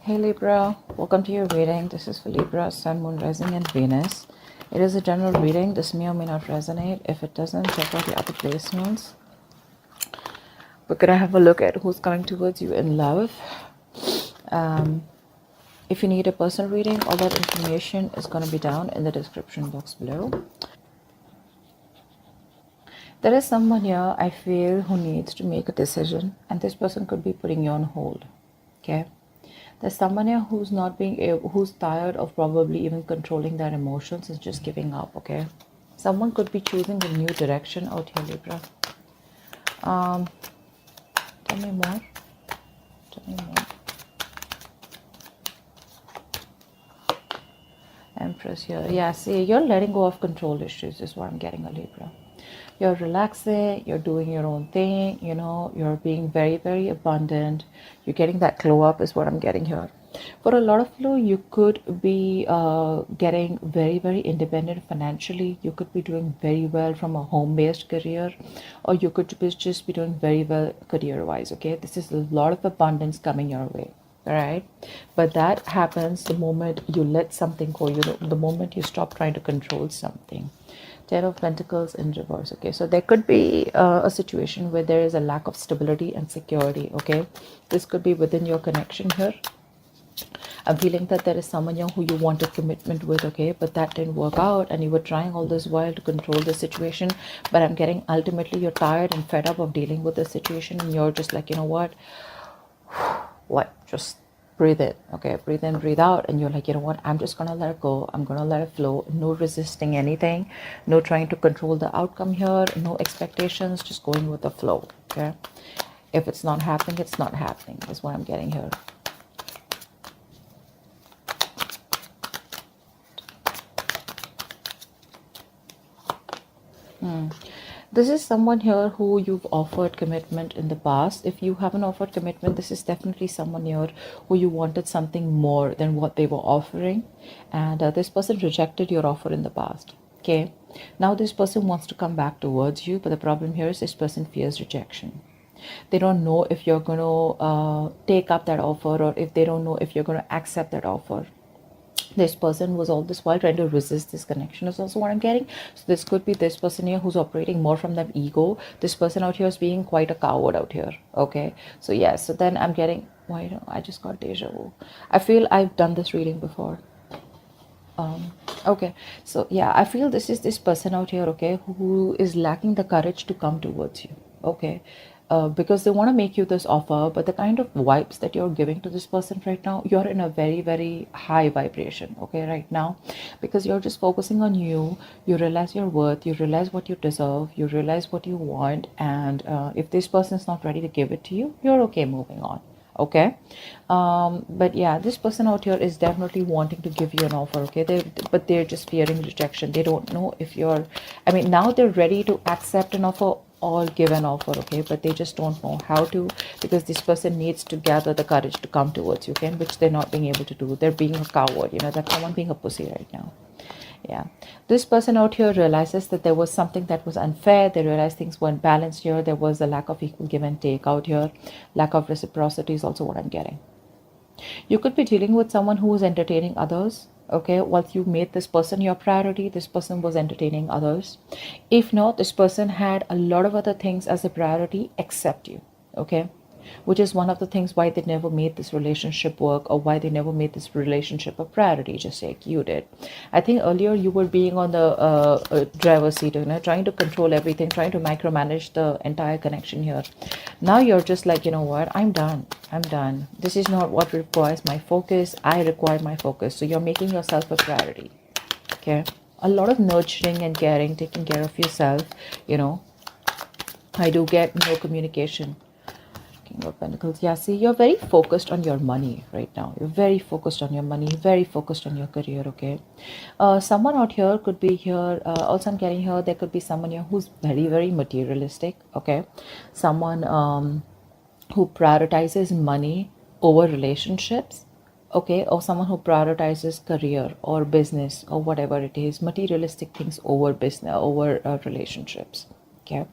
Hey Libra, welcome to your reading. This is for Libra, Sun, Moon, Rising, and Venus. It is a general reading. This may or may not resonate. If it doesn't, check out the other placements. We're gonna have a look at who's coming towards you in love. If you need a personal reading, all that information is gonna be down in the description box below. There is someone here I feel who needs to make a decision, and this person could be putting you on hold. Okay. There's someone here who's not being able, who's tired of probably even controlling their emotions and just giving up. Okay, someone could be choosing a new direction out here, Libra. Tell me more. Tell me more. Empress here. Yeah, see, you're letting go of control issues is what I'm getting, a Libra. You're relaxing, you're doing your own thing, you know, you're being very, very abundant. You're getting that glow up is what I'm getting here. For a lot of you, you could be getting very, very independent financially. You could be doing very well from a home-based career, or you could just be doing very well career-wise, okay? This is a lot of abundance coming your way. All right, but that happens the moment you let something go, you know, the moment you stop trying to control something. Ten of Pentacles in reverse. Okay, so there could be a situation where there is a lack of stability and security. Okay, this could be within your connection here. I'm feeling that there is someone who you wanted commitment with, okay, but that didn't work out, and you were trying all this while to control the situation. But I'm getting ultimately you're tired and fed up of dealing with the situation, and you're just like, you know what, just breathe in. Okay, breathe in, breathe out, and you're like, you know what, I'm just gonna let it go. I'm gonna let it flow. No resisting anything, no trying to control the outcome here, no expectations, just going with the flow. Okay, if it's not happening, it's not happening is what I'm getting here. This is someone here who you've offered commitment in the past. If you haven't offered commitment, this is definitely someone here who you wanted something more than what they were offering, and this person rejected your offer in the past. Okay, now this person wants to come back towards you, but the problem here is this person fears rejection. They don't know if you're going to take up that offer, or if they don't know if you're going to accept that offer. This person was all this while trying to resist this connection is also what I'm getting. So this could be this person here who's operating more from that ego. This person out here is being quite a coward out here. Okay, so yeah, so then I'm getting, why don't I just got deja vu. I feel I've done this reading before. Okay, so yeah, I feel this is this person out here, okay, who is lacking the courage to come towards you. Okay, because they want to make you this offer, but the kind of vibes that you're giving to this person right now, you're in a very, very high vibration, okay, right now, because you're just focusing on you. You realize your worth, you realize what you deserve, you realize what you want, and if this person is not ready to give it to you, you're okay moving on. Okay, but yeah, this person out here is definitely wanting to give you an offer. Okay, but they're just fearing rejection. They don't know if you're, I mean, now they're ready to accept an offer or give an offer, okay, but they just don't know how to, because this person needs to gather the courage to come towards you, okay, which they're not being able to do. They're being a coward, you know, that's someone being a pussy right now. Yeah, this person out here realizes that there was something that was unfair. They realized things weren't balanced here. There was a lack of equal give and take out here. Lack of reciprocity is also what I'm getting. You could be dealing with someone who is entertaining others. Okay, once you made this person your priority, this person was entertaining others. If not, this person had a lot of other things as a priority except you. Okay, which is one of the things why they never made this relationship work, or why they never made this relationship a priority, just like you did. I think earlier you were being on the driver's seat, you know, trying to control everything, trying to micromanage the entire connection here. Now you're just like, you know what, I'm done. This is not what requires my focus. I require my focus. So you're making yourself a priority. Okay, a lot of nurturing and caring, taking care of yourself, you know. I do get no communication. King of Pentacles. Yeah, see, you're very focused on your money right now. You're very focused on your money, very focused on your career, okay? Someone out here could be here. Also, I'm getting here, there could be someone here who's very, very materialistic, okay? Someone who prioritizes money over relationships, okay? Or someone who prioritizes career or business or whatever it is, materialistic things over business, over relationships. Okay,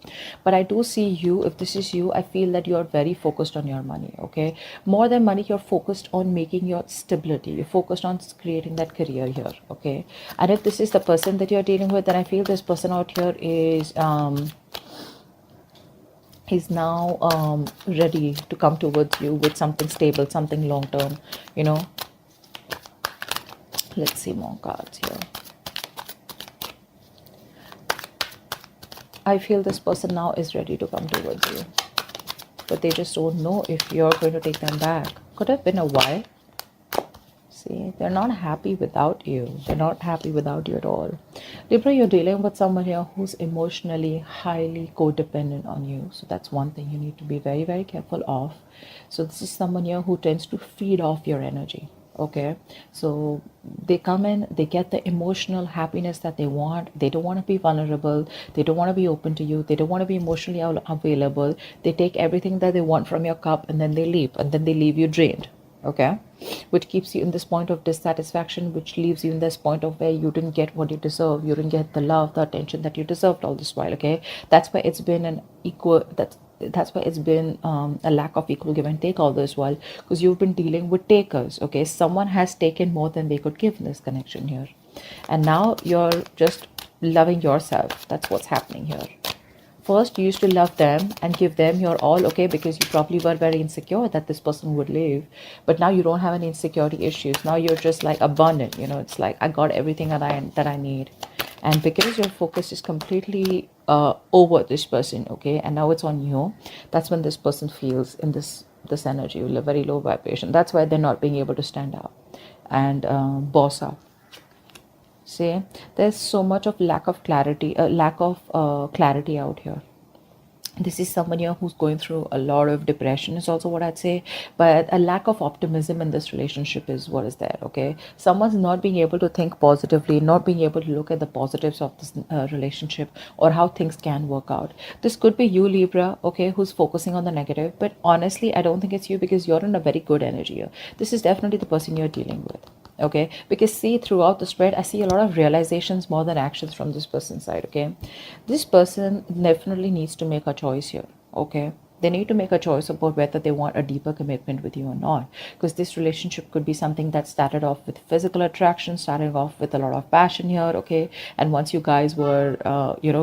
but I do see you, if this is you, I feel that you're very focused on your money. Okay, more than money, you're focused on making your stability, you're focused on creating that career here. Okay, and if this is the person that you're dealing with, then I feel this person out here is now ready to come towards you with something stable, something long term, you know. Let's see more cards here. I feel this person now is ready to come towards you, but they just don't know if you're going to take them back. Could have been a while. See, they're not happy without you. They're not happy without you at all. Libra, you're dealing with someone here who's emotionally highly codependent on you. So that's one thing you need to be very, very careful of. So this is someone here who tends to feed off your energy. Okay, so they come in, they get the emotional happiness that they want. They don't want to be vulnerable, they don't want to be open to you, they don't want to be emotionally available. They take everything that they want from your cup and then they leave, and then they leave you drained. Okay, which keeps you in this point of dissatisfaction, which leaves you in this point of where you didn't get what you deserve, you didn't get the love, the attention that you deserved all this while. Okay, that's why it's been an equal, that's why it's been a lack of equal give and take all this while, because you've been dealing with takers. Okay, someone has taken more than they could give in this connection here, and now you're just loving yourself. That's what's happening here. First, you used to love them and give them your all, okay, because you probably were very insecure that this person would leave. But now you don't have any insecurity issues. Now you're just like abundant, you know, it's like I got everything that I need. And because your focus is completely over this person, okay, and now it's on you, that's when this person feels in this energy, very low vibration. That's why they're not being able to stand up and boss up. See, there's so much of lack of clarity out here. This is someone here who's going through a lot of depression is also what I'd say, but a lack of optimism in this relationship is what is there. Okay, someone's not being able to think positively, not being able to look at the positives of this relationship or how things can work out. This could be you, Libra, okay, who's focusing on the negative, but honestly I don't think it's you, because you're in a very good energy here. This is definitely the person you're dealing with. Okay, because see, throughout the spread I see a lot of realizations more than actions from this person's side. Okay, this person definitely needs to make a choice here. Okay, they need to make a choice about whether they want a deeper commitment with you or not, because this relationship could be something that started off with physical attraction, starting off with a lot of passion here. Okay, and once you guys were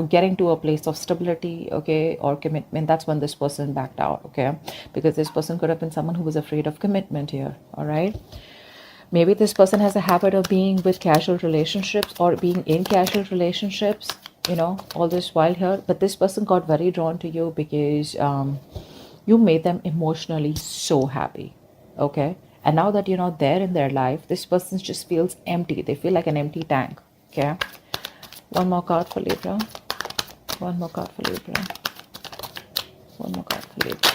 getting to a place of stability, okay, or commitment, that's when this person backed out. Okay, because this person could have been someone who was afraid of commitment here. All right, maybe this person has a habit of being with casual relationships or being in casual relationships, you know, all this while here. But this person got very drawn to you because you made them emotionally so happy. Okay, and now that you're not there in their life, this person just feels empty. They feel like an empty tank. Okay, one more card for Libra. One more card for Libra. One more card for Libra.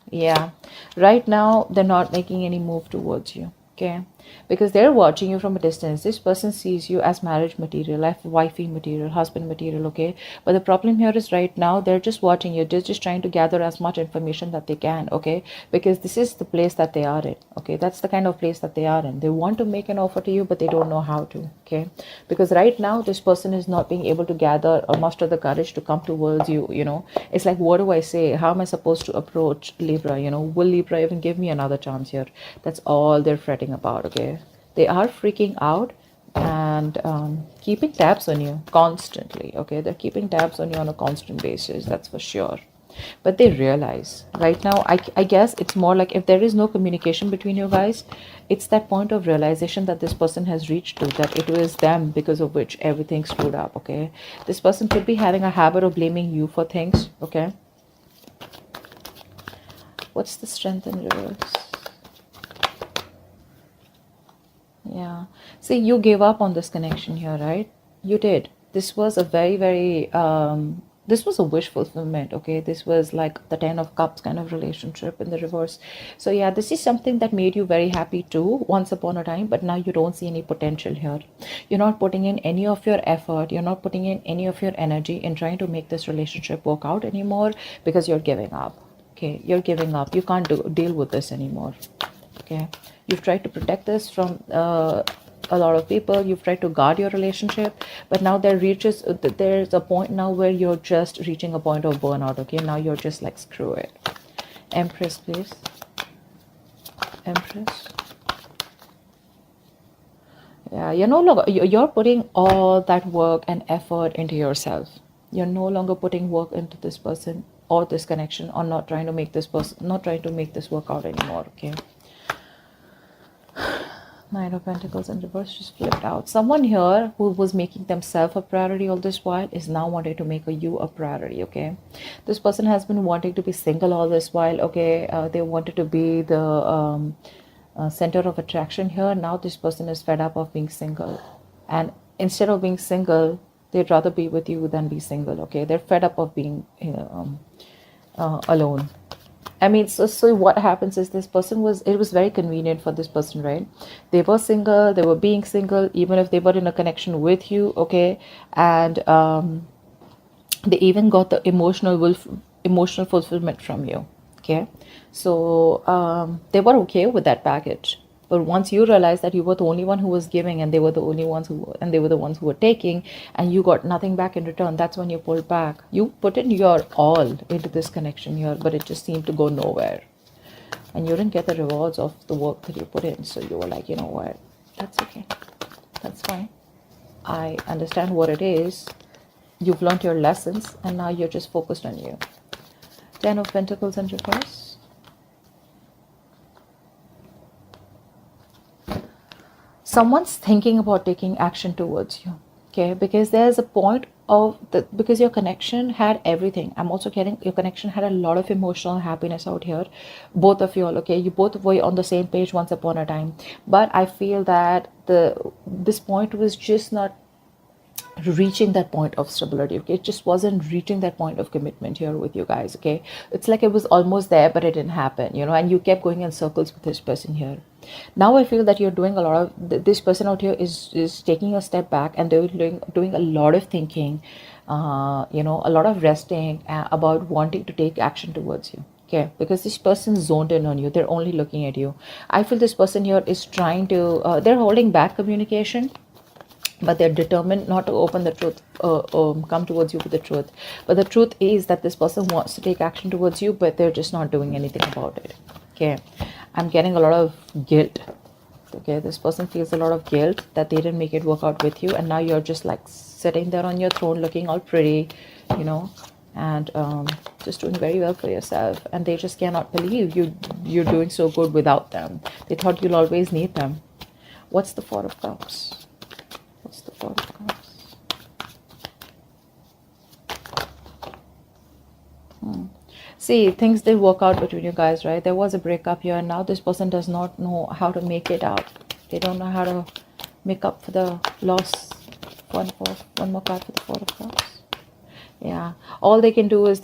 Yeah, right now they're not making any move towards you. Okay, because they're watching you from a distance. This person sees you as marriage material, like wifey material, husband material. Okay, but the problem here is right now they're just watching you. They're just trying to gather as much information that they can. Okay, because this is the place that they are in. Okay, that's the kind of place that they are in. They want to make an offer to you, but they don't know how to. Okay, because right now this person is not being able to gather or muster the courage to come towards you. You know, it's like, what do I say? How am I supposed to approach Libra? You know, will Libra even give me another chance here? That's all they're fretting about. Okay, they are freaking out and keeping tabs on you constantly. Okay, they're keeping tabs on you on a constant basis, that's for sure. But they realize right now, I guess it's more like, if there is no communication between you guys, it's that point of realization that this person has reached to, that it was them because of which everything screwed up. Okay, this person could be having a habit of blaming you for things. Okay, what's the strength in reverse? Yeah, see, you gave up on this connection here, right? You did. This was a very, very this was a wish fulfillment. Okay, this was like the 10 of cups kind of relationship in the reverse. So yeah, this is something that made you very happy too once upon a time, but now you don't see any potential here. You're not putting in any of your effort, you're not putting in any of your energy in trying to make this relationship work out anymore, because you're giving up. Okay, you're giving up. You can't deal with this anymore. Okay, you've tried to protect this from a lot of people. You've tried to guard your relationship, but now there's a point now where you're just reaching a point of burnout. Okay, now you're just like, screw it. Empress, please. Empress. Yeah, you're no longer, you're putting all that work and effort into yourself. You're no longer putting work into this person or this connection, or not trying to make this work out anymore. Okay. Nine of Pentacles in reverse just flipped out. Someone here who was making themselves a priority all this while is now wanting to make you a priority. Okay, this person has been wanting to be single all this while. Okay, they wanted to be the center of attraction here. Now this person is fed up of being single, and instead of being single, they'd rather be with you than be single. Okay, they're fed up of being alone. I mean, so what happens is, it was very convenient for this person, right? They were single, they were being single, even if they were in a connection with you, okay? And they even got the emotional fulfillment from you, okay? So they were okay with that package. But once you realize that you were the only one who was giving, and they were the ones who were taking, and you got nothing back in return, that's when you pulled back. You put in your all into this connection here, but it just seemed to go nowhere. And you didn't get the rewards of the work that you put in. So you were like, you know what? That's okay. That's fine. I understand what it is. You've learned your lessons, and now you're just focused on you. 10 of Pentacles in reverse. Someone's thinking about taking action towards you, okay? Because there's a point of because your connection had everything. I'm also getting your connection had a lot of emotional happiness out here. Both of you all, okay? You both were on the same page once upon a time. But I feel that this point was just not reaching that point of stability. Okay, it just wasn't reaching that point of commitment here with you guys. Okay, it's like it was almost there, but it didn't happen, you know, and you kept going in circles with this person here. Now I feel that you're doing a lot of this person out here is taking a step back, and they're doing a lot of thinking, you know, a lot of resting about wanting to take action towards you. Okay, because this person zoned in on you. They're only looking at you. I feel this person here is trying to they're holding back communication, but they're determined not to open the truth, come towards you with the truth. But the truth is that this person wants to take action towards you, but they're just not doing anything about it. Okay, I'm getting a lot of guilt. Okay, this person feels a lot of guilt that they didn't make it work out with you, and now you're just like sitting there on your throne looking all pretty, you know, and just doing very well for yourself, and they just cannot believe you're doing so good without them. They thought you'll always need them. What's the Four of Cups? What's the Four of Cups? See, things did work out between you guys, right? There was a breakup here, and now this person does not know how to make it out. They don't know how to make up for the loss. One more card for the Four of Cups. Yeah, all they can do is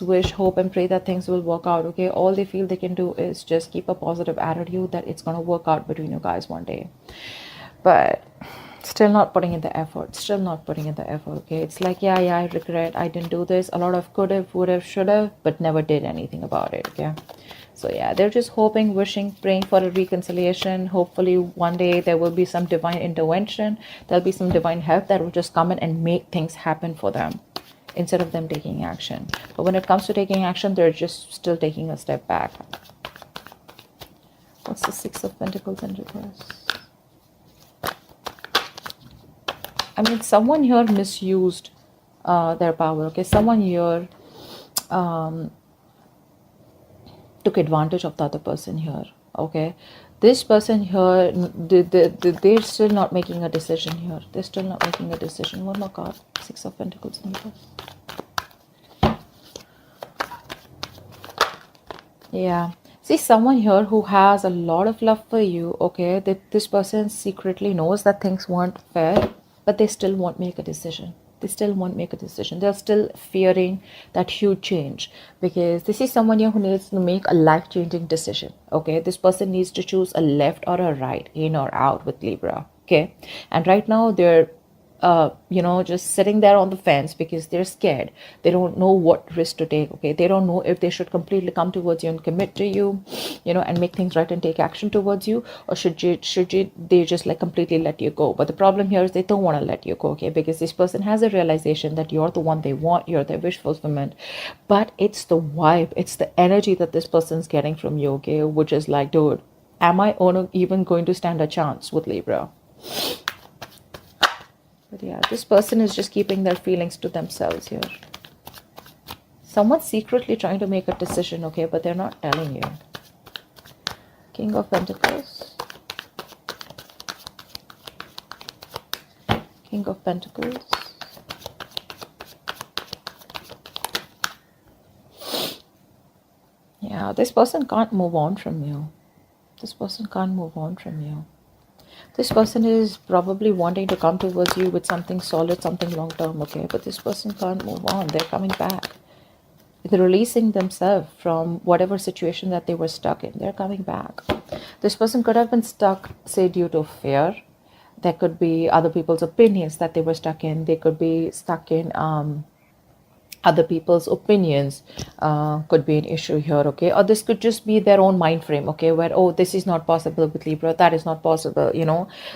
wish, hope, and pray that things will work out. Okay, all they feel they can do is just keep a positive attitude that it's going to work out between you guys one day. But still not putting in the effort. Okay, it's like, yeah, I regret I didn't do this. A lot of could have, would have, should have, but never did anything about it. Okay, so yeah, they're just hoping, wishing, praying for a reconciliation. Hopefully one day there will be some divine intervention. There'll be some divine help that will just come in and make things happen for them, instead of them taking action. But when it comes to taking action, they're just still taking a step back. What's the Six of Pentacles in reverse? I mean, someone here misused their power. Okay, someone here took advantage of the other person here. Okay, this person here, they're still not making a decision here. They're still not making a decision. One more card. Six of Pentacles in reverse. Yeah. See, someone here who has a lot of love for you. Okay, that this person secretly knows that things weren't fair, but they still won't make a decision. They're still fearing that huge change, because this is someone here who needs to make a life-changing decision. Okay, this person needs to choose a left or a right, in or out with Libra. Okay, and right now they're just sitting there on the fence because they're scared. They don't know what risk to take. Okay, they don't know if they should completely come towards you and commit to you, and make things right and take action towards you, or should you they just like completely let you go. But the problem here is they don't want to let you go. Okay, because this person has a realization that you're the one they want, you're their wish fulfillment, but it's the vibe, it's the energy that this person's getting from you. Okay, which is like, dude, am I even going to stand a chance with Libra? But yeah, this person is just keeping their feelings to themselves here. Someone's secretly trying to make a decision, okay, but they're not telling you. King of Pentacles. King of Pentacles. Yeah, this person can't move on from you. This person can't move on from you. This person is probably wanting to come towards you with something solid, something long-term, okay? But this person can't move on. They're coming back. They're releasing themselves from whatever situation that they were stuck in. They're coming back. This person could have been stuck, say, due to fear. There could be other people's opinions that they were stuck in. They could be stuck in other people's opinions, could be an issue here, okay? Or this could just be their own mind frame, okay, where, oh, this is not possible with Libra, that is not possible,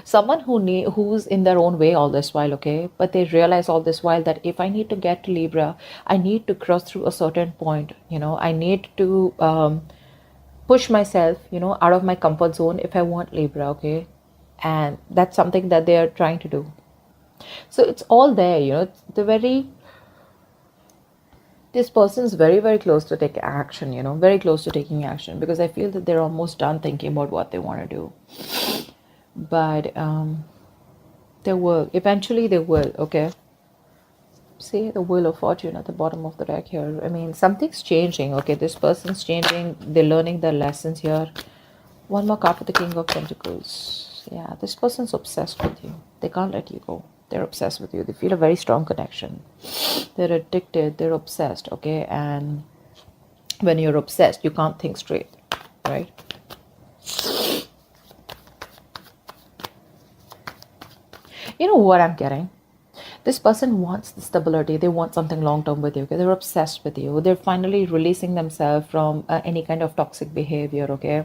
someone who's in their own way all this while, okay, but they realize all this while that if I need to get to Libra, I need to cross through a certain point, I need to push myself, out of my comfort zone if I want Libra, okay? And that's something that they are trying to do. So it's all there, this person is very, very close to take action, very close to taking action, because I feel that they're almost done thinking about what they want to do. But eventually they will, okay? See the Wheel of Fortune at the bottom of the deck here. I mean, something's changing, okay? This person's changing. They're learning their lessons here. One more card for the King of Pentacles. Yeah, this person's obsessed with you. They can't let you go. They're obsessed with you. They feel a very strong connection. They're addicted. They're obsessed, okay? And when you're obsessed, you can't think straight, right? You know what I'm getting? This person wants the stability. They want something long-term with you, okay? They're obsessed with you. They're finally releasing themselves from any kind of toxic behavior, okay?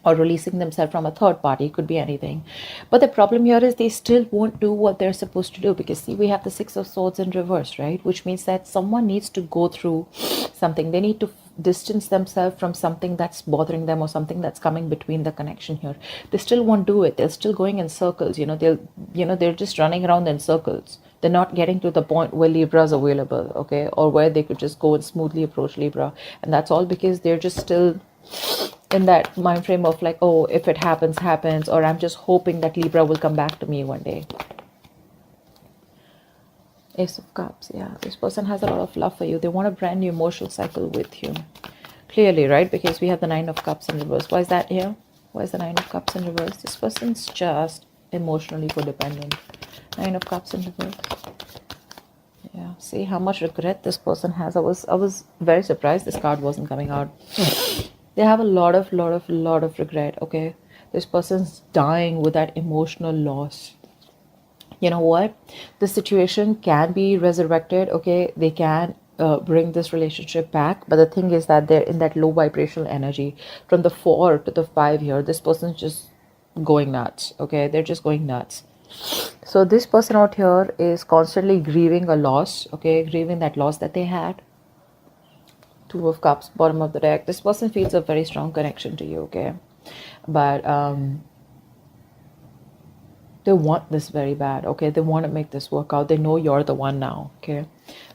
Or releasing themselves from a third party, could be anything. But the problem here is they still won't do what they're supposed to do, because see, we have the Six of Swords in reverse, right? Which means that someone needs to go through something. They need to distance themselves from something that's bothering them, or something that's coming between the connection here. They still won't do it. They're still going in circles, they're just running around in circles. They're not getting to the point where Libra is available, okay? Or where they could just go and smoothly approach Libra. And that's all because they're just still in that mind frame of like, oh, if it happens, happens, or I'm just hoping that Libra will come back to me one day. Ace of Cups, yeah. This person has a lot of love for you. They want a brand new emotional cycle with you. Clearly, right? Because we have the Nine of Cups in reverse. Why is that here? Why is the Nine of Cups in reverse? This person's just emotionally codependent. Nine of Cups in reverse. Yeah, see how much regret this person has. I was very surprised this card wasn't coming out. They have a lot of regret, okay? This person's dying with that emotional loss. You know what? The situation can be resurrected, okay? They can bring this relationship back. But the thing is that they're in that low vibrational energy. From the 4 to the 5 here, this person's just going nuts, okay? They're just going nuts. So this person out here is constantly grieving a loss, okay? Grieving that loss that they had. Two of Cups, bottom of the deck. This person feels a very strong connection to you, okay? But they want this very bad, okay? They want to make this work out. They know you're the one now, okay?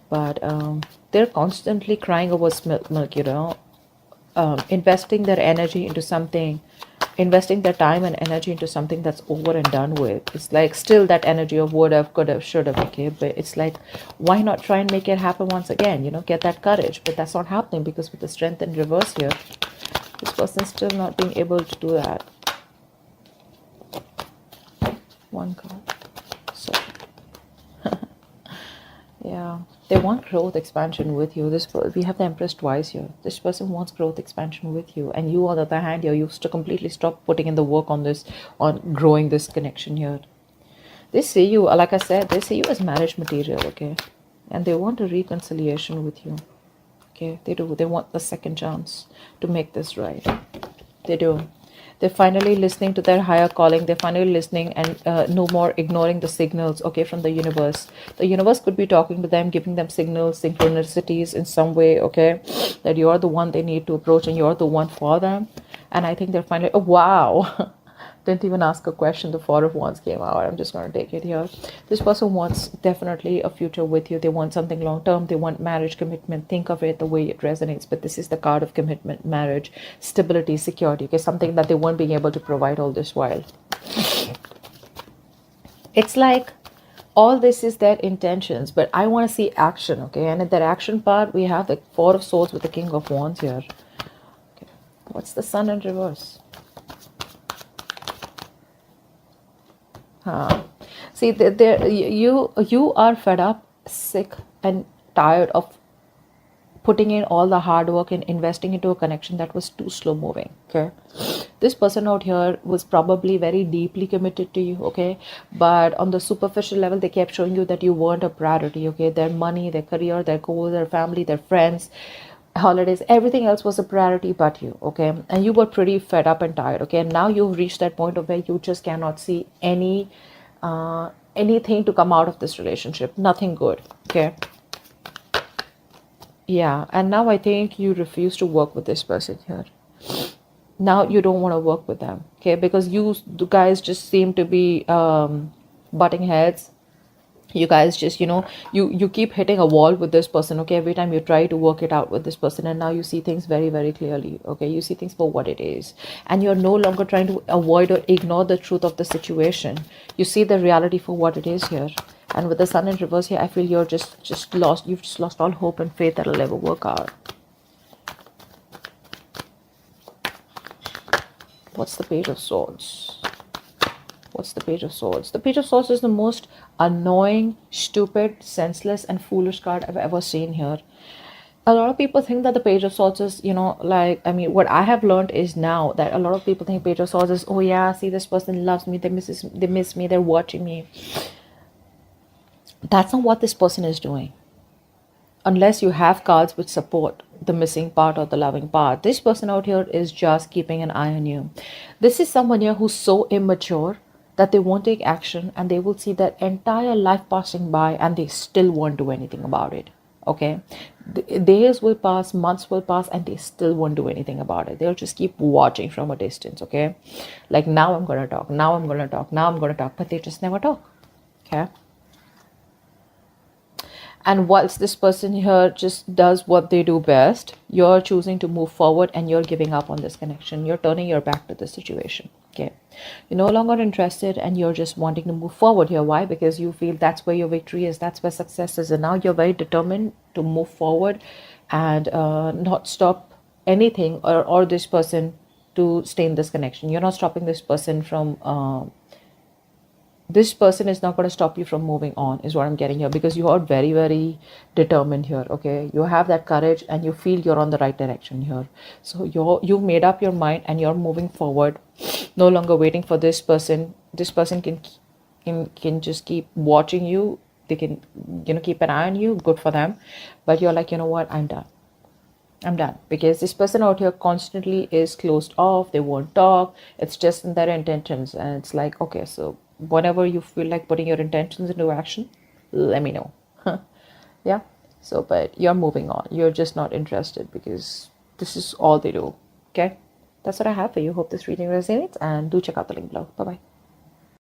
But they're constantly crying over spilt milk, investing their energy into something, investing their time and energy into something that's over and done with. It's like still that energy of would have, could have, should have, okay? But it's like, why not try and make it happen once again, get that courage? But that's not happening because with the Strength in reverse here, this person's still not being able to do that. One card. So yeah, they want growth expansion with you. We have the Empress twice here. This person wants growth expansion with you, and you on the other hand, you're used to completely stop putting in the work on growing this connection here. They see you, like I said, they see you as marriage material, okay? And they want a reconciliation with you, okay? They do. They want the second chance to make this right. They do. They're finally listening to their higher calling. They're finally listening and no more ignoring the signals, okay, from the universe. The universe could be talking to them, giving them signals, synchronicities in some way, okay, that you're the one they need to approach and you're the one for them. And I think they're finally, oh, wow. Didn't even ask a question. The Four of Wands came out. I'm just going to take it here. This person wants definitely a future with you. They want something long term. They want marriage, commitment. Think of it the way it resonates. But this is the card of commitment, marriage, stability, security. Okay, something that they weren't being able to provide all this while. It's like all this is their intentions, but I want to see action. Okay, and in that action part, we have the Four of Swords with the King of Wands here. Okay. What's the Sun in reverse? See, you are fed up, sick, and tired of putting in all the hard work and investing into a connection that was too slow moving. Okay, this person out here was probably very deeply committed to you. Okay, but on the superficial level, they kept showing you that you weren't a priority. Okay, their money, their career, their goals, their family, their friends, holidays, everything else was a priority but you. Okay, and you were pretty fed up and tired. Okay, and now you've reached that point of where you just cannot see anything to come out of this relationship, nothing good. Okay, yeah, and now I think you refuse to work with this person here. Now you don't want to work with them, okay, because you guys just seem to be butting heads. You guys just, you keep hitting a wall with this person. Okay, every time you try to work it out with this person, and now you see things very, very clearly. Okay, you see things for what it is, and you're no longer trying to avoid or ignore the truth of the situation. You see the reality for what it is here. And with the Sun in reverse here, I feel you're just lost. You've just lost all hope and faith that it'll ever work out. What's the Page of Swords? What's the Page of Swords? The Page of Swords is the most annoying, stupid, senseless, and foolish card I've ever seen here. A lot of people think that the Page of Swords is, what I have learned is now that a lot of people think Page of Swords is, oh yeah, see, this person loves me, they miss me, they're watching me. That's not what this person is doing. Unless you have cards which support the missing part or the loving part, this person out here is just keeping an eye on you. This is someone here who's so immature that they won't take action, and they will see their entire life passing by and they still won't do anything about it. Okay, days will pass, months will pass, and they still won't do anything about it. They'll just keep watching from a distance. Okay, like, now I'm gonna talk, now I'm gonna talk, now I'm gonna talk, but they just never talk. Okay, and whilst this person here just does what they do best, you're choosing to move forward and you're giving up on this connection. You're turning your back to the situation. Okay, you're no longer interested and you're just wanting to move forward here. Why? Because you feel that's where your victory is, that's where success is, and now you're very determined to move forward and not stop anything or this person to stay in this connection. You're not stopping this person from this person is not going to stop you from moving on, is what I'm getting here, because you are very, very determined here. Okay, you have that courage and you feel you're on the right direction here. So you've made up your mind and you're moving forward, no longer waiting for this person. This person can just keep watching you. They can keep an eye on you. Good for them. But you're like, you know what, I'm done, because this person out here constantly is closed off. They won't talk. It's just in their intentions, and it's like, okay, so whenever you feel like putting your intentions into action, let me know. Yeah, so, but you're moving on. You're just not interested because this is all they do. Okay, that's what I have for you. Hope this reading resonates, and do check out the link below. Bye bye.